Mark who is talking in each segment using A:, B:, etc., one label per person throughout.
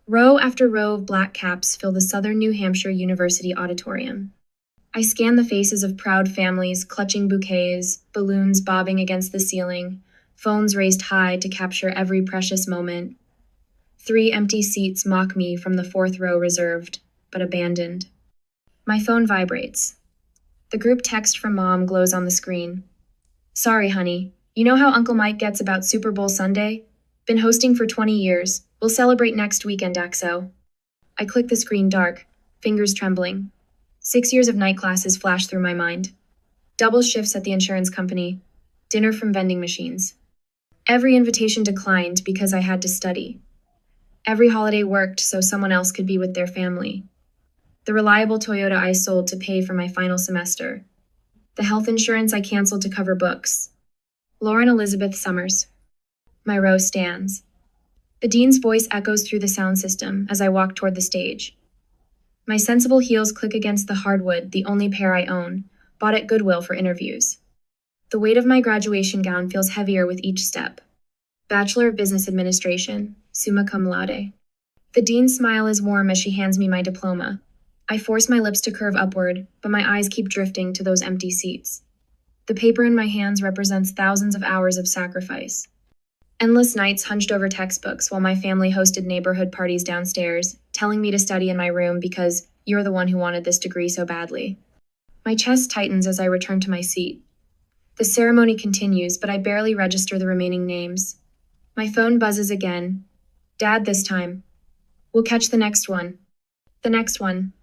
A: Row after row of black caps fill the Southern New Hampshire University auditorium. I scan the faces of proud families clutching bouquets, balloons bobbing against the ceiling, phones raised high to capture every precious moment. 3 empty seats mock me from the 4th row reserved, but abandoned. My phone vibrates. The group text from Mom glows on the screen. Sorry, honey. You know how Uncle Mike gets about Super Bowl Sunday? Been hosting for 20 years. We'll celebrate next weekend, XO. I click the screen dark, fingers trembling. 6 years of night classes flash through my mind. Double shifts at the insurance company. Dinner from vending machines. Every invitation declined because I had to study. Every holiday worked so someone else could be with their family. The reliable Toyota I sold to pay for my final semester. The health insurance I canceled to cover books. Lauren Elizabeth Summers. My row stands. The dean's voice echoes through the sound system as I walk toward the stage. My sensible heels click against the hardwood, the only pair I own, bought at Goodwill for interviews. The weight of my graduation gown feels heavier with each step. Bachelor of Business Administration, summa cum laude. The dean's smile is warm as she hands me my diploma. I force my lips to curve upward, but my eyes keep drifting to those empty seats. The paper in my hands represents thousands of hours of sacrifice. Endless nights hunched over textbooks while my family hosted neighborhood parties downstairs, telling me to study in my room because you're the one who wanted this degree so badly. My chest tightens as I return to my seat. The ceremony continues, but I barely register the remaining names. My phone buzzes again. Dad this time. We'll catch the next one. The next one.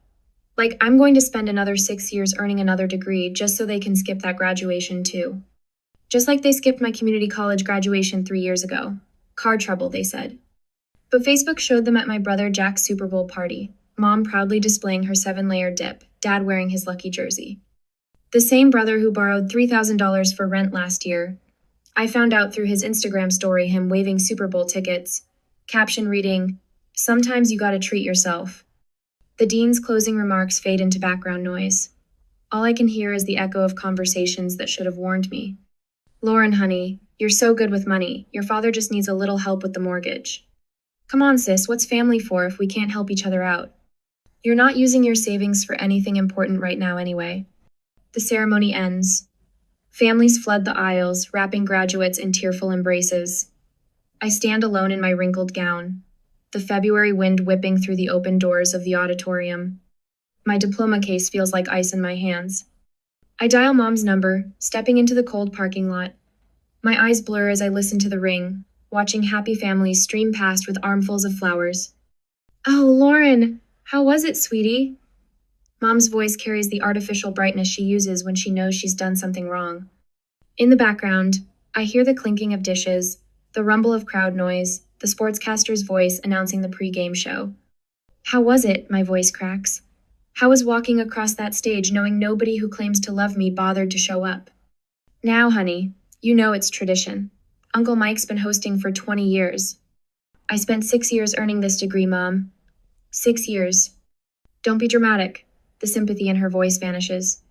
A: Like, I'm going to spend another 6 years earning another degree just so they can skip that graduation too. Just like they skipped my community college graduation 3 years ago. Car trouble, they said. But Facebook showed them at my brother Jack's Super Bowl party, Mom proudly displaying her 7-layer dip, Dad wearing his lucky jersey. The same brother who borrowed $3,000 for rent last year. I found out through his Instagram story him waving Super Bowl tickets, caption reading, "Sometimes you gotta treat yourself." The dean's closing remarks fade into background noise. All I can hear is the echo of conversations that should have warned me. Lauren, honey, you're so good with money. Your father just needs a little help with the mortgage. Come on, sis, what's family for if we can't help each other out? You're not using your savings for anything important right now anyway. The ceremony ends. Families flood the aisles, wrapping graduates in tearful embraces. I stand alone in my wrinkled gown, the February wind whipping through the open doors of the auditorium. My diploma case feels like ice in my hands. I dial Mom's number, stepping into the cold parking lot. My eyes blur as I listen to the ring, watching happy families stream past with armfuls of flowers. Oh, Lauren, how was it, sweetie? Mom's voice carries the artificial brightness she uses when she knows she's done something wrong. In the background, I hear the clinking of dishes, the rumble of crowd noise, the sportscaster's voice announcing the pre-game show. How was it? My voice cracks. How was walking across that stage knowing nobody who claims to love me bothered to show up? Now, honey, you know it's tradition. Uncle Mike's been hosting for 20 years. I spent 6 years earning this degree, Mom. 6 years. Don't be dramatic. The sympathy in her voice vanishes.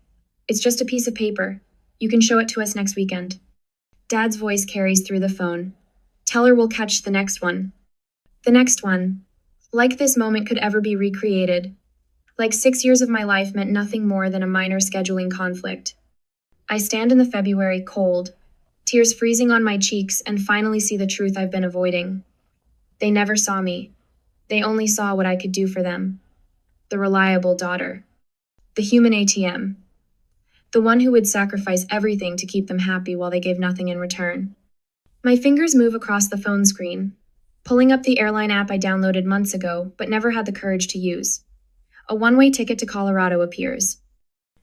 A: It's just a piece of paper. You can show it to us next weekend. Dad's voice carries through the phone. Tell her we'll catch the next one. The next one. Like this moment could ever be recreated. Like 6 years of my life meant nothing more than a minor scheduling conflict. I stand in the February cold, tears freezing on my cheeks, and finally see the truth I've been avoiding. They never saw me. They only saw what I could do for them. The reliable daughter. The human ATM. The one who would sacrifice everything to keep them happy while they gave nothing in return. My fingers move across the phone screen, pulling up the airline app I downloaded months ago but never had the courage to use. A one-way ticket to Colorado appears.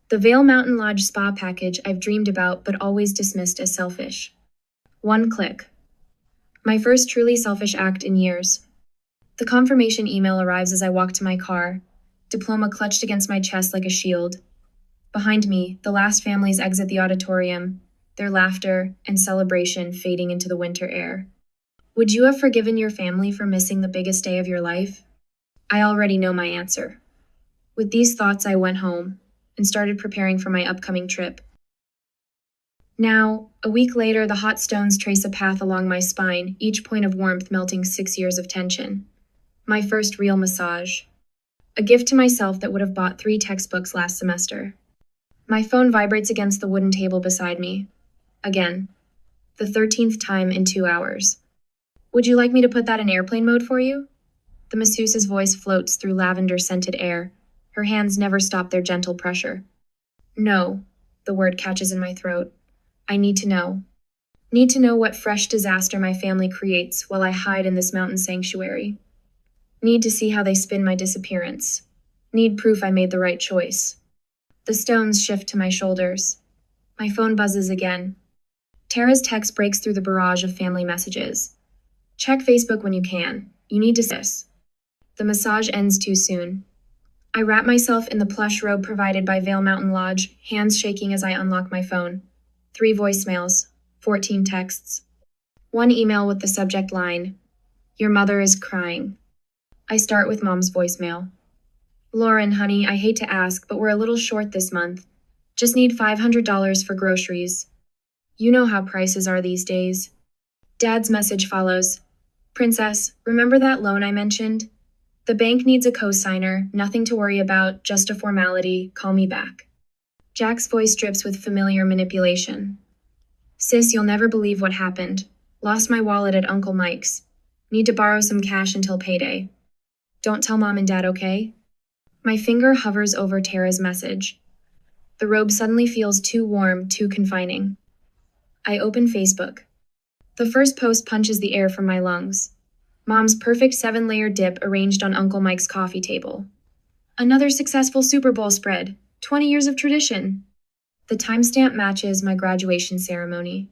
A: The Vail Mountain Lodge spa package I've dreamed about but always dismissed as selfish. One click. My first truly selfish act in years. The confirmation email arrives as I walk to my car, diploma clutched against my chest like a shield. Behind me, the last families exit the auditorium, their laughter and celebration fading into the winter air. Would you have forgiven your family for missing the biggest day of your life? I already know my answer. With these thoughts, I went home and started preparing for my upcoming trip. Now, a week later, the hot stones trace a path along my spine, each point of warmth melting 6 years of tension. My first real massage. A gift to myself that would have bought 3 textbooks last semester. My phone vibrates against the wooden table beside me. Again. The 13th time in 2 hours. Would you like me to put that in airplane mode for you? The masseuse's voice floats through lavender-scented air. Her hands never stop their gentle pressure. No, the word catches in my throat. I need to know. Need to know what fresh disaster my family creates while I hide in this mountain sanctuary. Need to see how they spin my disappearance. Need proof I made the right choice. The stones shift to my shoulders. My phone buzzes again. Tara's text breaks through the barrage of family messages. Check Facebook when you can. You need to see this. The massage ends too soon. I wrap myself in the plush robe provided by Vale Mountain Lodge, hands shaking as I unlock my phone. 3 voicemails, 14 texts. 1 email with the subject line, "Your mother is crying." I start with Mom's voicemail. "Lauren, honey, I hate to ask, but we're a little short this month. Just need $500 for groceries. You know how prices are these days." Dad's message follows. "Princess, remember that loan I mentioned? The bank needs a co-signer, nothing to worry about, just a formality, call me back." Jack's voice drips with familiar manipulation. "Sis, you'll never believe what happened. Lost my wallet at Uncle Mike's. Need to borrow some cash until payday. Don't tell Mom and Dad, okay?" My finger hovers over Tara's message. The robe suddenly feels too warm, too confining. I open Facebook. The first post punches the air from my lungs. Mom's perfect 7-layer dip arranged on Uncle Mike's coffee table. Another successful Super Bowl spread. 20 years of tradition. The timestamp matches my graduation ceremony.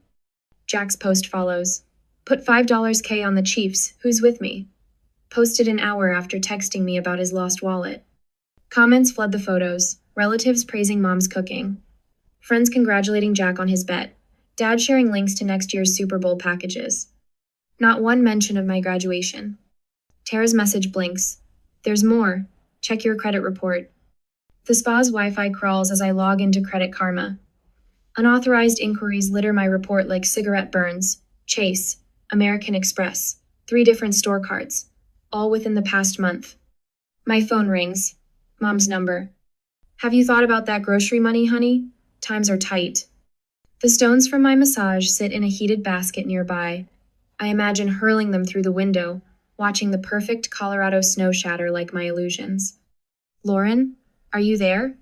A: Jack's post follows. Put $5K on the Chiefs. Who's with me? Posted an hour after texting me about his lost wallet. Comments flood the photos. Relatives praising Mom's cooking. Friends congratulating Jack on his bet. Dad sharing links to next year's Super Bowl packages. Not one mention of my graduation. Tara's message blinks. "There's more. Check your credit report." The spa's Wi-Fi crawls as I log into Credit Karma. Unauthorized inquiries litter my report like cigarette burns. Chase, American Express, 3 different store cards, all within the past month. My phone rings. Mom's number. "Have you thought about that grocery money, honey? Times are tight." The stones from my massage sit in a heated basket nearby. I imagine hurling them through the window, watching the perfect Colorado snow shatter like my illusions. "Lauren, are you there?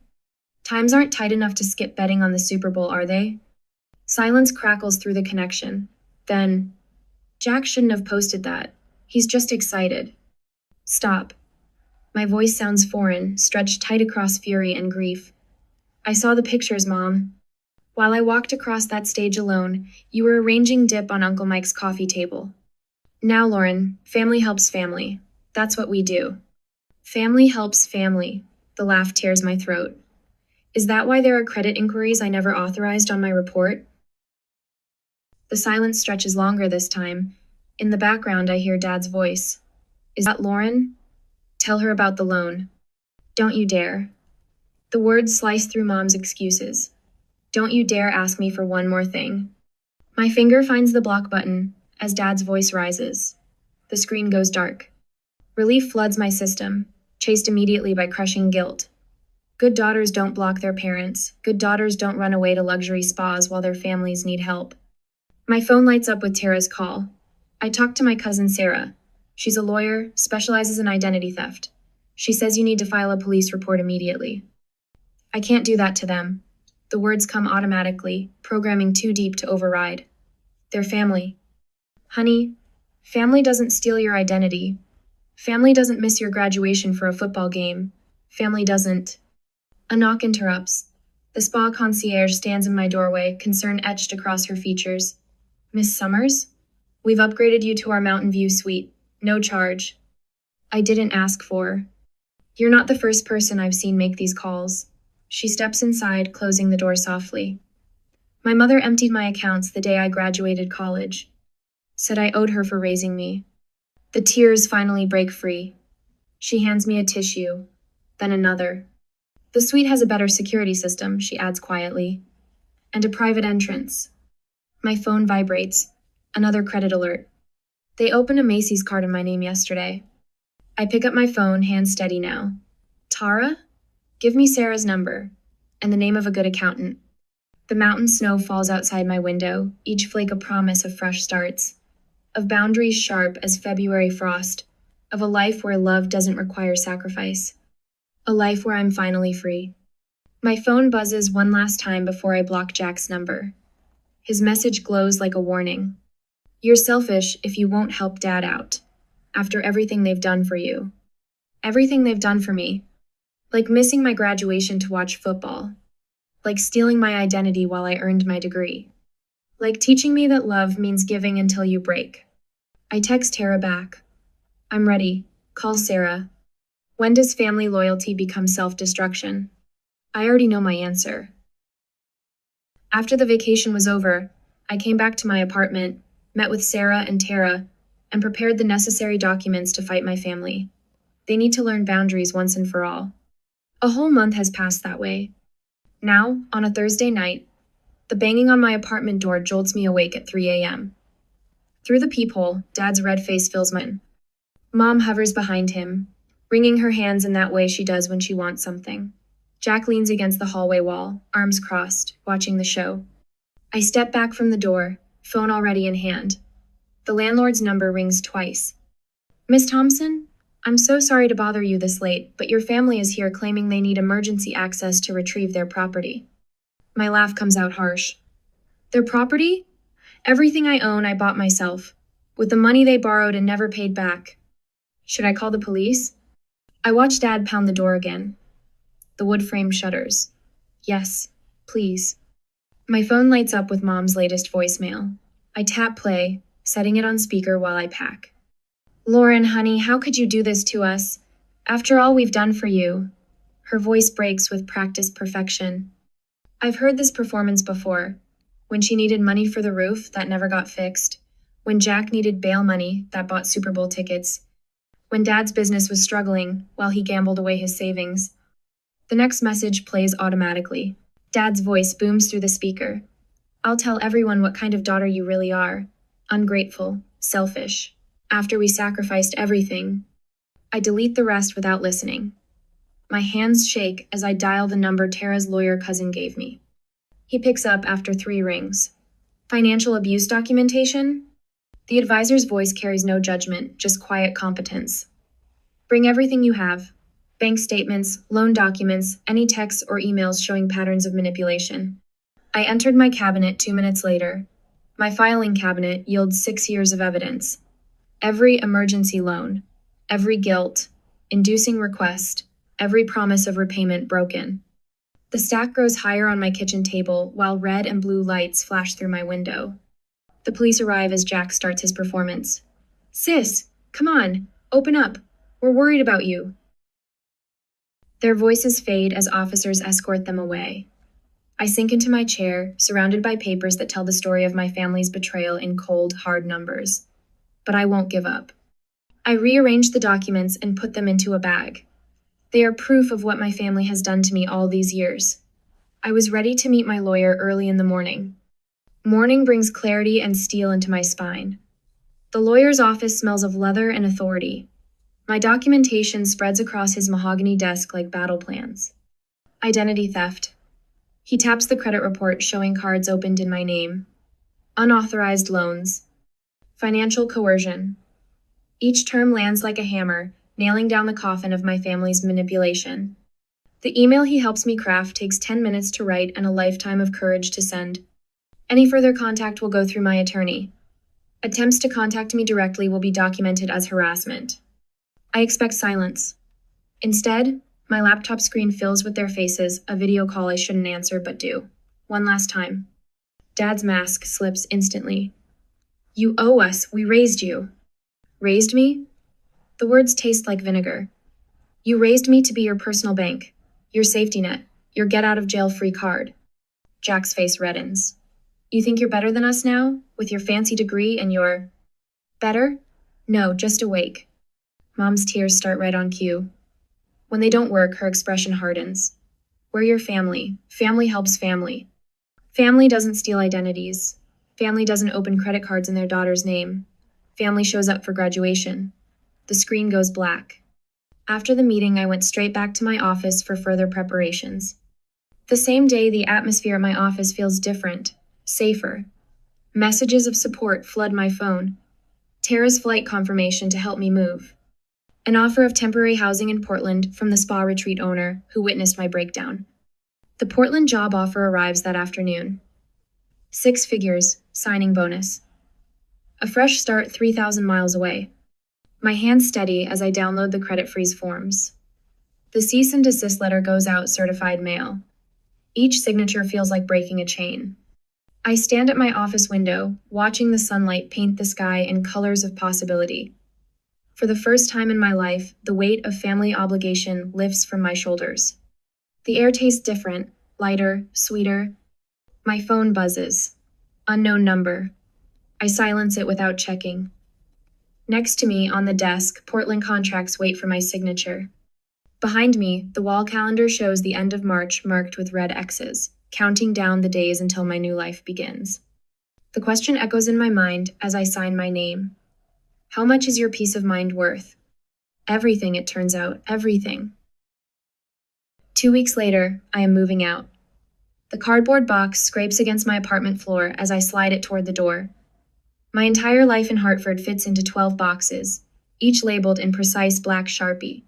A: Times aren't tight enough to skip betting on the Super Bowl, are they?" Silence crackles through the connection. Then, "Jack shouldn't have posted that. He's just excited." Stop. My voice sounds foreign, stretched tight across fury and grief. "I saw the pictures, Mom. While I walked across that stage alone, you were arranging dip on Uncle Mike's coffee table. Now, Lauren, family helps family. That's what we do." Family helps family. The laugh tears my throat. Is that why there are credit inquiries I never authorized on my report? The silence stretches longer this time. In the background, I hear Dad's voice. "Is that Lauren? Tell her about the loan. Don't you dare." The words slice through Mom's excuses. "Don't you dare ask me for one more thing." My finger finds the block button as Dad's voice rises. The screen goes dark. Relief floods my system, chased immediately by crushing guilt. Good daughters don't block their parents. Good daughters don't run away to luxury spas while their families need help. My phone lights up with Tara's call. I talk to my cousin Sarah. She's a lawyer, specializes in identity theft. She says you need to file a police report immediately. I can't do that to them. The words come automatically, programming too deep to override. They're family. Honey, family doesn't steal your identity. Family doesn't miss your graduation for a football game. Family doesn't. A knock interrupts. The spa concierge stands in my doorway, concern etched across her features. "Miss Summers? We've upgraded you to our Mountain View suite. No charge." I didn't ask for. "You're not the first person I've seen make these calls." She steps inside, closing the door softly. "My mother emptied my accounts the day I graduated college. Said I owed her for raising me." The tears finally break free. She hands me a tissue, then another. "The suite has a better security system," she adds quietly, "and a private entrance." My phone vibrates. Another credit alert. "They opened a Macy's card in my name yesterday." I pick up my phone, hand steady now. Tara? Give me Sarah's number. And the name of a good accountant. The mountain snow falls outside my window, each flake a promise of fresh starts. Of boundaries sharp as February frost. Of a life where love doesn't require sacrifice. A life where I'm finally free. My phone buzzes one last time before I block Jack's number. His message glows like a warning. You're selfish if you won't help Dad out. After everything they've done for you. Everything they've done for me. Like missing my graduation to watch football. Like stealing my identity while I earned my degree. Like teaching me that love means giving until you break. I text Tara back. I'm ready. Call Sarah. When does family loyalty become self-destruction? I already know my answer. After the vacation was over, I came back to my apartment, met with Sarah and Tara, and prepared the necessary documents to fight my family. They need to learn boundaries once and for all. A whole month has passed that way. Now, on a Thursday night, the banging on my apartment door jolts me awake at 3 a.m. Through the peephole, Dad's red face fills mine. Mom hovers behind him, wringing her hands in that way she does when she wants something. Jack leans against the hallway wall, arms crossed, watching the show. I step back from the door, phone already in hand. The landlord's number rings twice. Miss Thompson? I'm so sorry to bother you this late, but your family is here claiming they need emergency access to retrieve their property. My laugh comes out harsh. Their property? Everything I own I bought myself, with the money they borrowed and never paid back. Should I call the police? I watch Dad pound the door again. The wood frame shudders. Yes, please. My phone lights up with Mom's latest voicemail. I tap play, setting it on speaker while I pack. Lauren, honey, how could you do this to us? After all we've done for you. Her voice breaks with practiced perfection. I've heard this performance before. When she needed money for the roof, that never got fixed. When Jack needed bail money, that bought Super Bowl tickets. When Dad's business was struggling, while he gambled away his savings. The next message plays automatically. Dad's voice booms through the speaker. I'll tell everyone what kind of daughter you really are. Ungrateful, selfish. After we sacrificed everything. I delete the rest without listening. My hands shake as I dial the number Tara's lawyer cousin gave me. He picks up after 3 rings. Financial abuse documentation? The advisor's voice carries no judgment, just quiet competence. Bring everything you have. Bank statements, loan documents, any texts or emails showing patterns of manipulation. I entered my cabinet 2 minutes later. My filing cabinet yields 6 years of evidence. Every emergency loan, every guilt, inducing request, every promise of repayment broken. The stack grows higher on my kitchen table while red and blue lights flash through my window. The police arrive as Jack starts his performance. Sis, come on, open up. We're worried about you. Their voices fade as officers escort them away. I sink into my chair, surrounded by papers that tell the story of my family's betrayal in cold, hard numbers. But I won't give up. I rearrange the documents and put them into a bag. They are proof of what my family has done to me all these years. I was ready to meet my lawyer early in the morning. Morning brings clarity and steel into my spine. The lawyer's office smells of leather and authority. My documentation spreads across his mahogany desk like battle plans. Identity theft. He taps the credit report showing cards opened in my name. Unauthorized loans. Financial coercion. Each term lands like a hammer, nailing down the coffin of my family's manipulation. The email he helps me craft takes 10 minutes to write and a lifetime of courage to send. Any further contact will go through my attorney. Attempts to contact me directly will be documented as harassment. I expect silence. Instead, my laptop screen fills with their faces, a video call I shouldn't answer but do. One last time. Dad's mask slips instantly. You owe us. We raised you. Raised me? The words taste like vinegar. You raised me to be your personal bank, your safety net, your get-out-of-jail-free card. Jack's face reddens. You think you're better than us now, with your fancy degree and your... Better? No, just awake. Mom's tears start right on cue. When they don't work, her expression hardens. We're your family. Family helps family. Family doesn't steal identities. Family doesn't open credit cards in their daughter's name. Family shows up for graduation. The screen goes black. After the meeting, I went straight back to my office for further preparations. The same day, the atmosphere at my office feels different, safer. Messages of support flood my phone. Tara's flight confirmation to help me move. An offer of temporary housing in Portland from the spa retreat owner who witnessed my breakdown. The Portland job offer arrives that afternoon. 6 figures, signing bonus. A fresh start 3,000 miles away. My hands steady as I download the credit freeze forms. The cease and desist letter goes out certified mail. Each signature feels like breaking a chain. I stand at my office window, watching the sunlight paint the sky in colors of possibility. For the first time in my life, the weight of family obligation lifts from my shoulders. The air tastes different, lighter, sweeter. My phone buzzes. Unknown number. I silence it without checking. Next to me, on the desk, Portland contracts wait for my signature. Behind me, the wall calendar shows the end of March marked with red X's, counting down the days until my new life begins. The question echoes in my mind as I sign my name. How much is your peace of mind worth? Everything, it turns out, everything. 2 weeks later, I am moving out. The cardboard box scrapes against my apartment floor as I slide it toward the door. My entire life in Hartford fits into 12 boxes, each labeled in precise black Sharpie.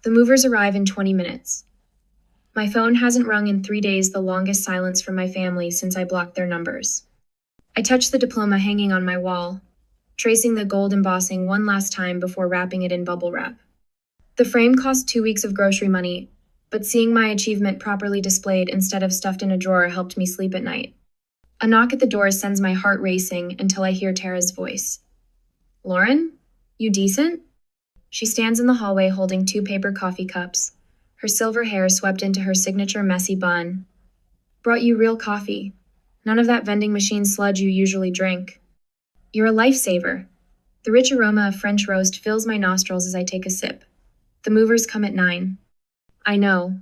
A: The movers arrive in 20 minutes. My phone hasn't rung in 3 days, the longest silence from my family since I blocked their numbers. I touch the diploma hanging on my wall, tracing the gold embossing one last time before wrapping it in bubble wrap. The frame cost 2 weeks of grocery money, but seeing my achievement properly displayed instead of stuffed in a drawer helped me sleep at night. A knock at the door sends my heart racing until I hear Tara's voice. Lauren? You decent? She stands in the hallway holding 2 paper coffee cups, her silver hair swept into her signature messy bun. Brought you real coffee. None of that vending machine sludge you usually drink. You're a lifesaver. The rich aroma of French roast fills my nostrils as I take a sip. The movers come at 9. I know.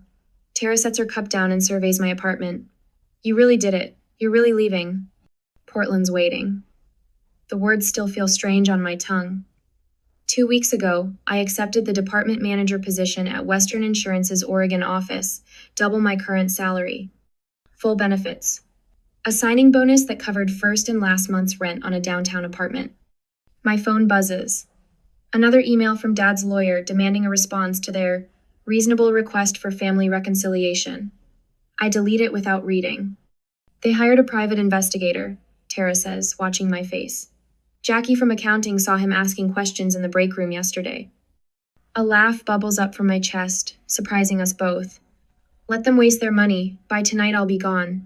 A: Tara sets her cup down and surveys my apartment. You really did it. You're really leaving. Portland's waiting. The words still feel strange on my tongue. 2 weeks ago, I accepted the department manager position at Western Insurance's Oregon office, double my current salary. Full benefits. A signing bonus that covered first and last month's rent on a downtown apartment. My phone buzzes. Another email from Dad's lawyer demanding a response to their reasonable request for family reconciliation. I delete it without reading. They hired a private investigator, Tara says, watching my face. Jackie from accounting saw him asking questions in the break room yesterday. A laugh bubbles up from my chest, surprising us both. Let them waste their money. By tonight I'll be gone.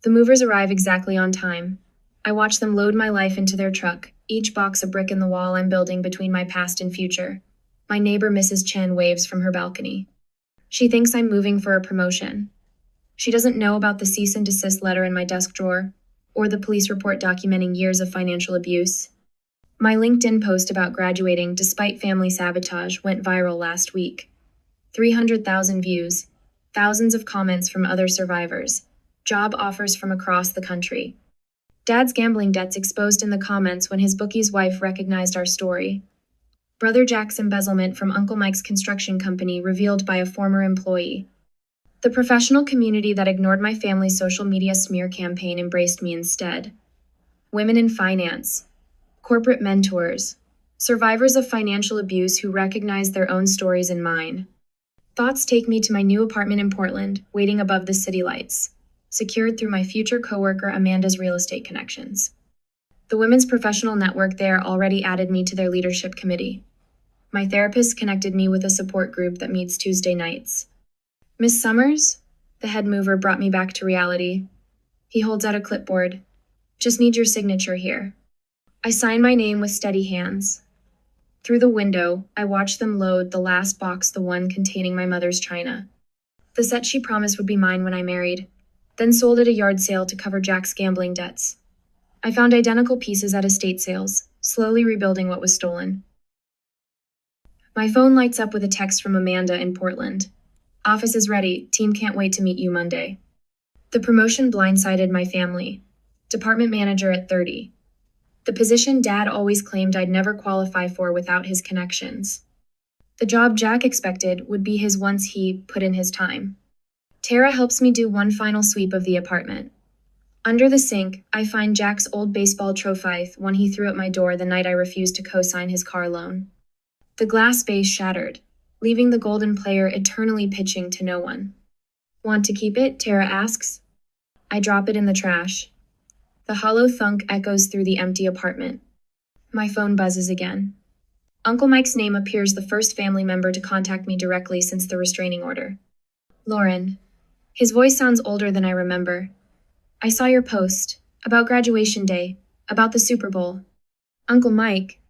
A: The movers arrive exactly on time. I watch them load my life into their truck, each box a brick in the wall I'm building between my past and future. My neighbor Mrs. Chen waves from her balcony. She thinks I'm moving for a promotion. She doesn't know about the cease and desist letter in my desk drawer, or the police report documenting years of financial abuse. My LinkedIn post about graduating despite family sabotage went viral last week. 300,000 views, thousands of comments from other survivors, job offers from across the country. Dad's gambling debts exposed in the comments when his bookie's wife recognized our story. Brother Jack's embezzlement from Uncle Mike's construction company revealed by a former employee. The professional community that ignored my family's social media smear campaign embraced me instead. Women in finance, corporate mentors, survivors of financial abuse who recognized their own stories in mine. Thoughts take me to my new apartment in Portland, waiting above the city lights, secured through my future coworker Amanda's real estate connections. The women's professional network there already added me to their leadership committee. My therapist connected me with a support group that meets Tuesday nights. Miss Summers, the head mover, brought me back to reality. He holds out a clipboard. Just need your signature here. I sign my name with steady hands. Through the window, I watch them load the last box, the one containing my mother's china. The set she promised would be mine when I married, then sold at a yard sale to cover Jack's gambling debts. I found identical pieces at estate sales, slowly rebuilding what was stolen. My phone lights up with a text from Amanda in Portland. Office is ready. Team can't wait to meet you Monday. The promotion blindsided my family. Department manager at 30. The position Dad always claimed I'd never qualify for without his connections. The job Jack expected would be his once he put in his time. Tara helps me do one final sweep of the apartment. Under the sink, I find Jack's old baseball trophy, one he threw at my door the night I refused to co-sign his car loan. The glass vase shattered, leaving the golden player eternally pitching to no one. Want to keep it? Tara asks. I drop it in the trash. The hollow thunk echoes through the empty apartment. My phone buzzes again. Uncle Mike's name appears the first family member to contact me directly since the restraining order. Lauren. His voice sounds older than I remember. I saw your post. About graduation day. About the Super Bowl. Uncle Mike.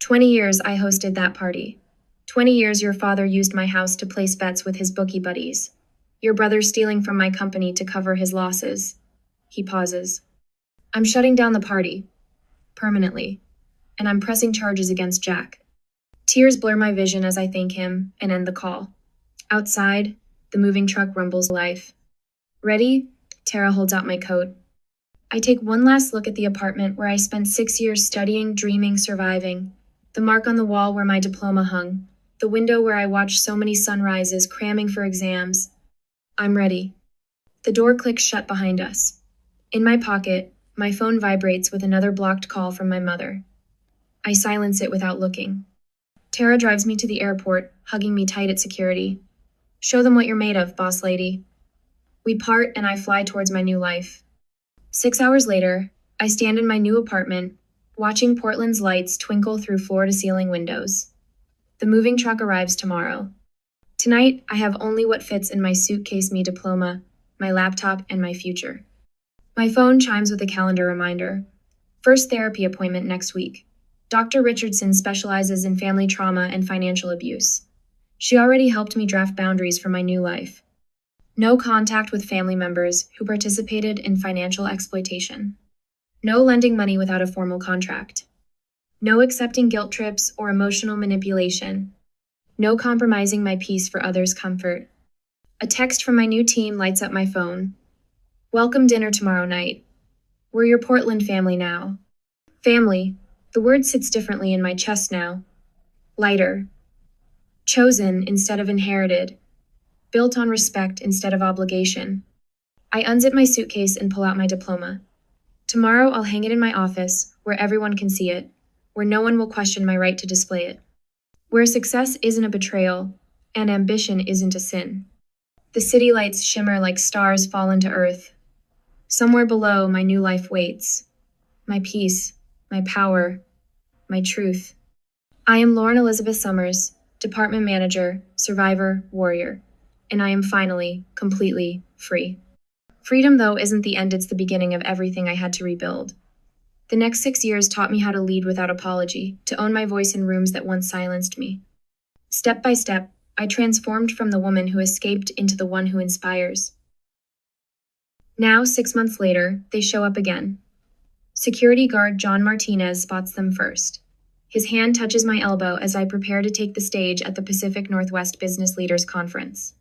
A: 20 years I hosted that party. 20 years your father used my house to place bets with his bookie buddies. Your brother stealing from my company to cover his losses. He pauses. I'm shutting down the party. Permanently. And I'm pressing charges against Jack. Tears blur my vision as I thank him and end the call. Outside, the moving truck rumbles life. Ready? Tara holds out my coat. I take one last look at the apartment where I spent 6 years studying, dreaming, surviving. The mark on the wall where my diploma hung. The window where I watched so many sunrises, cramming for exams. I'm ready. The door clicks shut behind us. In my pocket, my phone vibrates with another blocked call from my mother. I silence it without looking. Tara drives me to the airport, hugging me tight at security. Show them what you're made of, boss lady. We part and I fly towards my new life. 6 hours later, I stand in my new apartment, watching Portland's lights twinkle through floor-to-ceiling windows. The moving truck arrives tomorrow. Tonight, I have only what fits in my suitcase me diploma, my laptop, and my future. My phone chimes with a calendar reminder. First therapy appointment next week. Dr. Richardson specializes in family trauma and financial abuse. She already helped me draft boundaries for my new life. No contact with family members who participated in financial exploitation. No lending money without a formal contract. No accepting guilt trips or emotional manipulation. No compromising my peace for others' comfort. A text from my new team lights up my phone. Welcome dinner tomorrow night. We're your Portland family now. Family. The word sits differently in my chest now. Lighter. Chosen instead of inherited. Built on respect instead of obligation. I unzip my suitcase and pull out my diploma. Tomorrow I'll hang it in my office, where everyone can see it, where no one will question my right to display it. Where success isn't a betrayal, and ambition isn't a sin. The city lights shimmer like stars fall into earth. Somewhere below, my new life waits. My peace, my power, my truth. I am Lauren Elizabeth Summers, department manager, survivor, warrior, and I am finally, completely free. Freedom, though, isn't the end, it's the beginning of everything I had to rebuild. The next 6 years taught me how to lead without apology, to own my voice in rooms that once silenced me. Step by step, I transformed from the woman who escaped into the one who inspires. Now, 6 months later, they show up again. Security guard John Martinez spots them first. His hand touches my elbow as I prepare to take the stage at the Pacific Northwest Business Leaders Conference.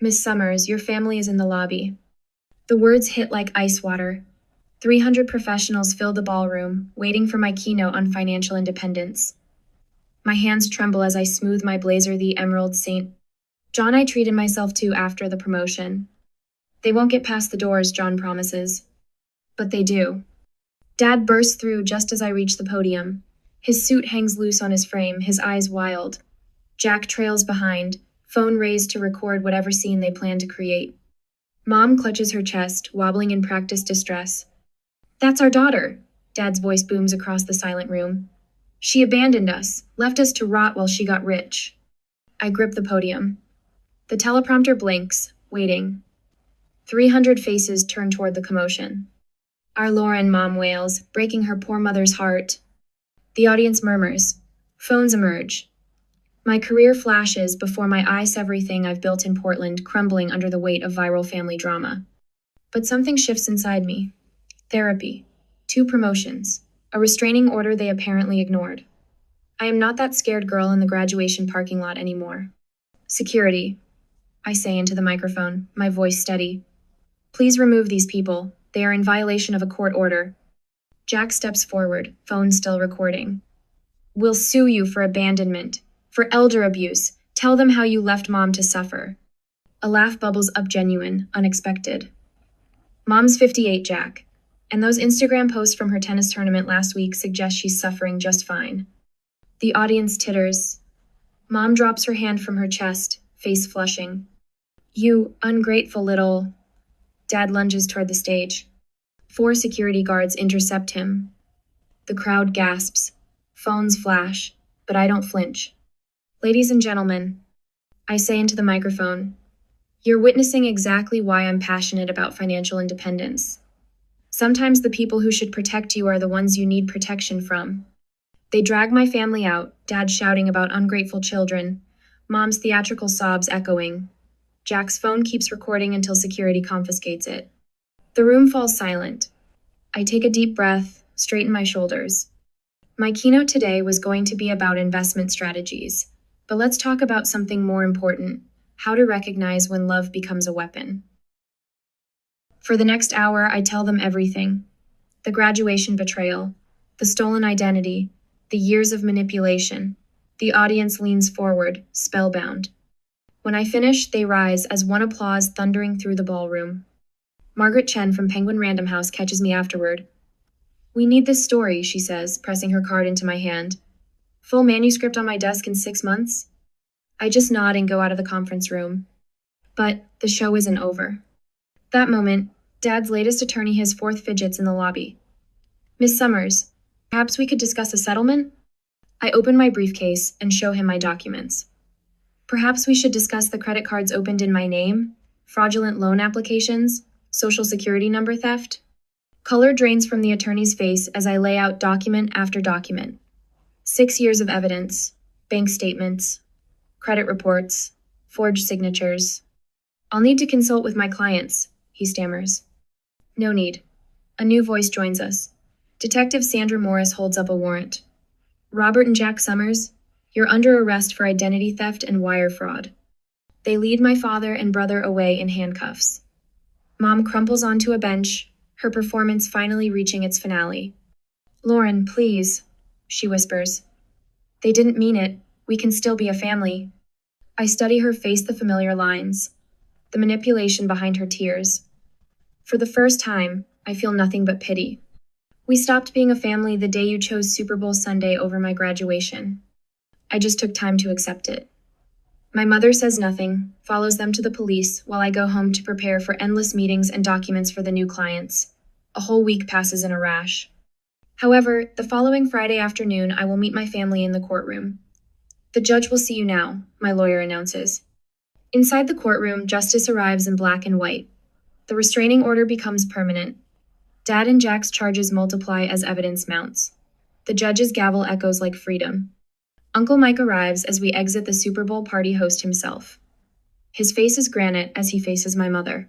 A: Miss Summers, your family is in the lobby. The words hit like ice water. 300 professionals fill the ballroom, waiting for my keynote on financial independence. My hands tremble as I smooth my blazer, the Emerald Saint. John I treated myself to after the promotion. They won't get past the doors, John promises. But they do. Dad bursts through just as I reach the podium. His suit hangs loose on his frame, his eyes wild. Jack trails behind, phone raised to record whatever scene they plan to create. Mom clutches her chest, wobbling in practiced distress. That's our daughter, Dad's voice booms across the silent room. She abandoned us, left us to rot while she got rich. I grip the podium. The teleprompter blinks, waiting. 300 faces turn toward the commotion. Our Lauren, Mom wails, breaking her poor mother's heart. The audience murmurs. Phones emerge. My career flashes before my eyes, everything I've built in Portland crumbling under the weight of viral family drama. But something shifts inside me. Therapy. 2 promotions. A restraining order they apparently ignored. I am not that scared girl in the graduation parking lot anymore. Security. I say into the microphone, my voice steady. Please remove these people. They are in violation of a court order. Jack steps forward, phone still recording. We'll sue you for abandonment. For elder abuse, tell them how you left mom to suffer. A laugh bubbles up, genuine, unexpected. Mom's 58, Jack. And those Instagram posts from her tennis tournament last week suggest she's suffering just fine. The audience titters. Mom drops her hand from her chest, face flushing. You ungrateful little... Dad lunges toward the stage. 4 security guards intercept him. The crowd gasps. Phones flash, but I don't flinch. Ladies and gentlemen, I say into the microphone, you're witnessing exactly why I'm passionate about financial independence. Sometimes the people who should protect you are the ones you need protection from. They drag my family out, Dad shouting about ungrateful children, Mom's theatrical sobs echoing. Jack's phone keeps recording until security confiscates it. The room falls silent. I take a deep breath, straighten my shoulders. My keynote today was going to be about investment strategies, but let's talk about something more important, how to recognize when love becomes a weapon. For the next hour, I tell them everything. The graduation betrayal, the stolen identity, the years of manipulation. The audience leans forward, spellbound. When I finish, they rise as one applause thundering through the ballroom. Margaret Chen from Penguin Random House catches me afterward. We need this story, she says, pressing her card into my hand. Full manuscript on my desk in 6 months? I just nod and go out of the conference room. But the show isn't over. That moment, Dad's latest attorney has 4th fidgets in the lobby. Miss Summers, perhaps we could discuss a settlement? I open my briefcase and show him my documents. Perhaps we should discuss the credit cards opened in my name, fraudulent loan applications, social security number theft. Color drains from the attorney's face as I lay out document after document. 6 years of evidence, bank statements, credit reports, forged signatures. I'll need to consult with my clients, he stammers. No need. A new voice joins us. Detective Sandra Morris holds up a warrant. Robert and Jack Summers, you're under arrest for identity theft and wire fraud. They lead my father and brother away in handcuffs. Mom crumples onto a bench, her performance finally reaching its finale. Lauren, please, she whispers. They didn't mean it. We can still be a family. I study her face, the familiar lines, the manipulation behind her tears. For the first time, I feel nothing but pity. We stopped being a family the day you chose Super Bowl Sunday over my graduation. I just took time to accept it. My mother says nothing, follows them to the police while I go home to prepare for endless meetings and documents for the new clients. A whole week passes in a rash. However, the following Friday afternoon, I will meet my family in the courtroom. The judge will see you now, my lawyer announces. Inside the courtroom, justice arrives in black and white. The restraining order becomes permanent. Dad and Jack's charges multiply as evidence mounts. The judge's gavel echoes like freedom. Uncle Mike arrives as we exit the Super Bowl party host himself. His face is granite as he faces my mother.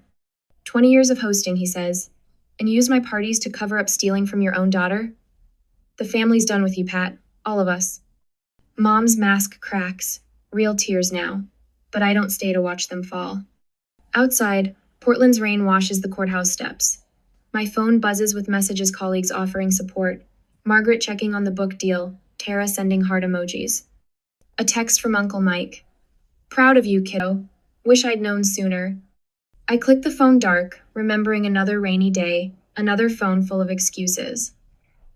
A: 20 years of hosting, he says, and you use my parties to cover up stealing from your own daughter? The family's done with you, Pat. All of us. Mom's mask cracks. Real tears now. But I don't stay to watch them fall. Outside, Portland's rain washes the courthouse steps. My phone buzzes with messages, colleagues offering support. Margaret checking on the book deal. Tara sending heart emojis. A text from Uncle Mike. Proud of you, kiddo. Wish I'd known sooner. I click the phone dark, remembering another rainy day, another phone full of excuses.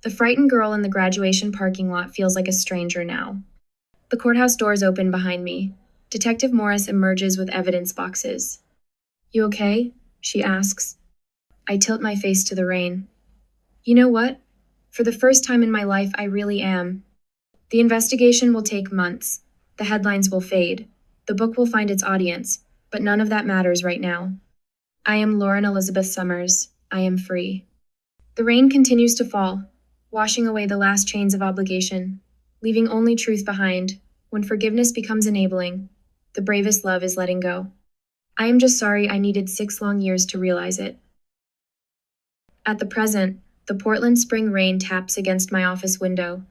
A: The frightened girl in the graduation parking lot feels like a stranger now. The courthouse doors open behind me. Detective Morris emerges with evidence boxes. You okay? She asks. I tilt my face to the rain. You know what? For the first time in my life, I really am. The investigation will take months. The headlines will fade. The book will find its audience, but none of that matters right now. I am Lauren Elizabeth Summers. I am free. The rain continues to fall, washing away the last chains of obligation, leaving only truth behind. When forgiveness becomes enabling, the bravest love is letting go. I am just sorry I needed 6 long years to realize it. At the present, the Portland spring rain taps against my office window.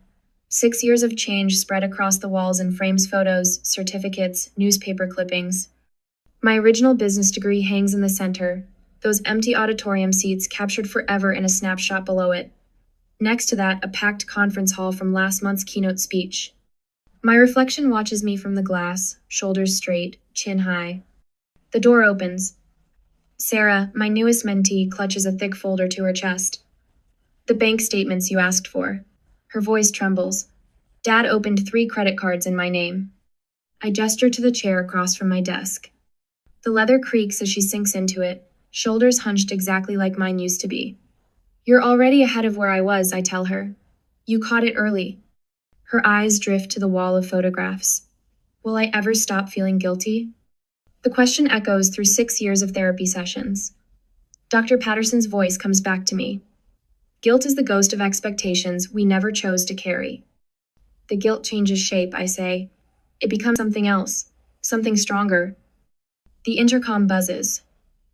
A: 6 years of change spread across the walls and frames photos, certificates, newspaper clippings. My original business degree hangs in the center, those empty auditorium seats captured forever in a snapshot below it. Next to that, a packed conference hall from last month's keynote speech. My reflection watches me from the glass, shoulders straight, chin high. The door opens. Sarah, my newest mentee, clutches a thick folder to her chest. The bank statements you asked for. Her voice trembles. Dad opened 3 credit cards in my name. I gesture to the chair across from my desk. The leather creaks as she sinks into it, shoulders hunched exactly like mine used to be. You're already ahead of where I was, I tell her. You caught it early. Her eyes drift to the wall of photographs. Will I ever stop feeling guilty? The question echoes through 6 years of therapy sessions. Dr. Patterson's voice comes back to me. Guilt is the ghost of expectations we never chose to carry. The guilt changes shape, I say. It becomes something else, something stronger. The intercom buzzes.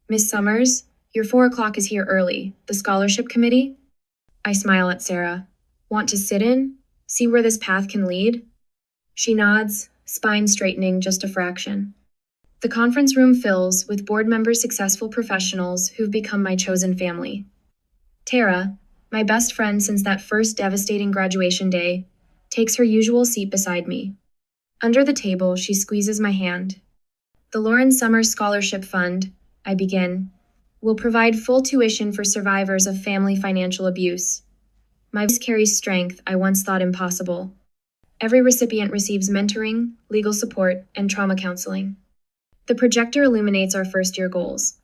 A: Miss Summers, your 4 o'clock is here early. The scholarship committee? I smile at Sarah. Want to sit in? See where this path can lead? She nods, spine straightening just a fraction. The conference room fills with board members, successful professionals who've become my chosen family. Tara, my best friend since that first devastating graduation day, takes her usual seat beside me. Under the table, she squeezes my hand. The Lauren Summers Scholarship Fund, I begin, will provide full tuition for survivors of family financial abuse. My voice carries strength I once thought impossible. Every recipient receives mentoring, legal support, and trauma counseling. The projector illuminates our first-year goals.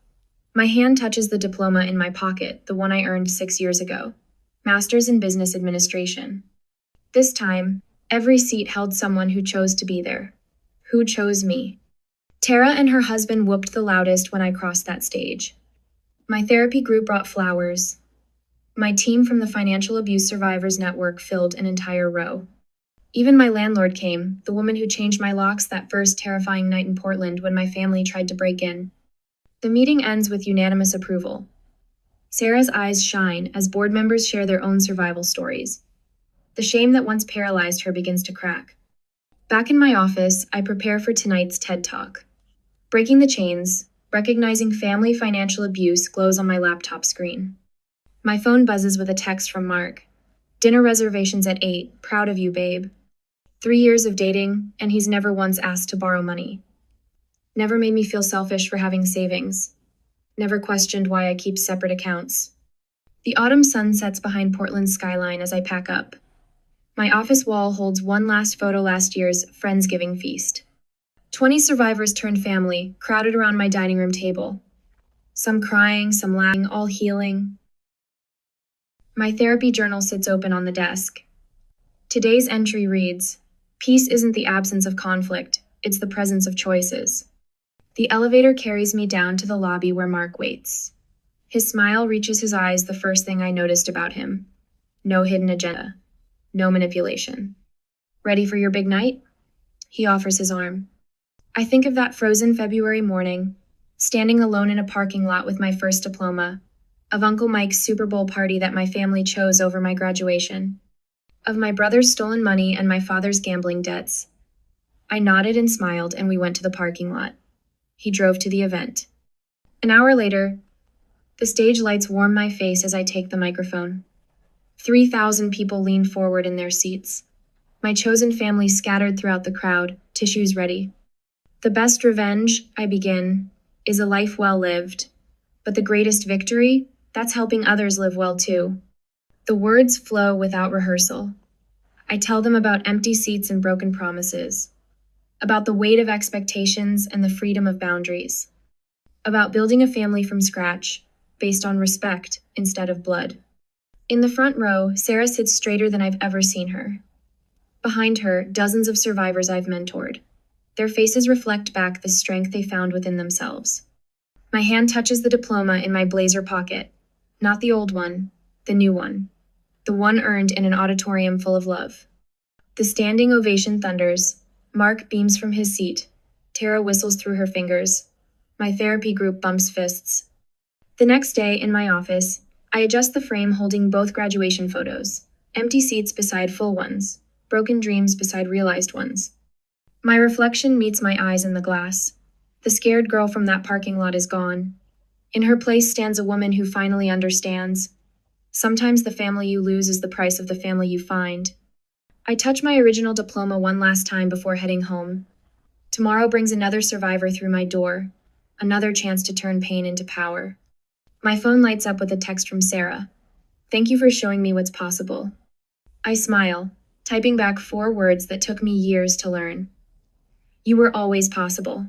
A: My hand touches the diploma in my pocket, the one I earned 6 years ago. Master's in Business Administration. This time, every seat held someone who chose to be there. Who chose me? Tara and her husband whooped the loudest when I crossed that stage. My therapy group brought flowers. My team from the Financial Abuse Survivors Network filled an entire row. Even my landlord came, the woman who changed my locks that first terrifying night in Portland when my family tried to break in. The meeting ends with unanimous approval. Sarah's eyes shine as board members share their own survival stories. The shame that once paralyzed her begins to crack. Back in my office, I prepare for tonight's TED Talk. Breaking the chains, recognizing family financial abuse glows on my laptop screen. My phone buzzes with a text from Mark. Dinner reservations at 8, proud of you, babe. 3 years of dating, and he's never once asked to borrow money. Never made me feel selfish for having savings. Never questioned why I keep separate accounts. The autumn sun sets behind Portland's skyline as I pack up. My office wall holds one last photo last year's Friendsgiving feast. 20 survivors turned family, crowded around my dining room table. Some crying, some laughing, all healing. My therapy journal sits open on the desk. Today's entry reads, "Peace isn't the absence of conflict, it's the presence of choices." The elevator carries me down to the lobby where Mark waits. His smile reaches his eyes the first thing I noticed about him. No hidden agenda. No manipulation. Ready for your big night? He offers his arm. I think of that frozen February morning, standing alone in a parking lot with my first diploma, of Uncle Mike's Super Bowl party that my family chose over my graduation, of my brother's stolen money and my father's gambling debts. I nodded and smiled, and we went to the parking lot. He drove to the event. An hour later, the stage lights warm my face as I take the microphone. 3,000 people lean forward in their seats. My chosen family scattered throughout the crowd, tissues ready. The best revenge, I begin, is a life well lived. But the greatest victory, that's helping others live well too. The words flow without rehearsal. I tell them about empty seats and broken promises, about the weight of expectations and the freedom of boundaries, about building a family from scratch, based on respect instead of blood. In the front row, Sarah sits straighter than I've ever seen her. Behind her, dozens of survivors I've mentored. Their faces reflect back the strength they found within themselves. My hand touches the diploma in my blazer pocket. Not the old one, the new one. The one earned in an auditorium full of love. The standing ovation thunders. Mark beams from his seat. Tara whistles through her fingers. My therapy group bumps fists. The next day, in my office, I adjust the frame holding both graduation photos. Empty seats beside full ones. Broken dreams beside realized ones. My reflection meets my eyes in the glass. The scared girl from that parking lot is gone. In her place stands a woman who finally understands. Sometimes the family you lose is the price of the family you find. I touch my original diploma one last time before heading home. Tomorrow brings another survivor through my door, another chance to turn pain into power. My phone lights up with a text from Sarah. Thank you for showing me what's possible. I smile, typing back 4 words that took me years to learn. You were always possible.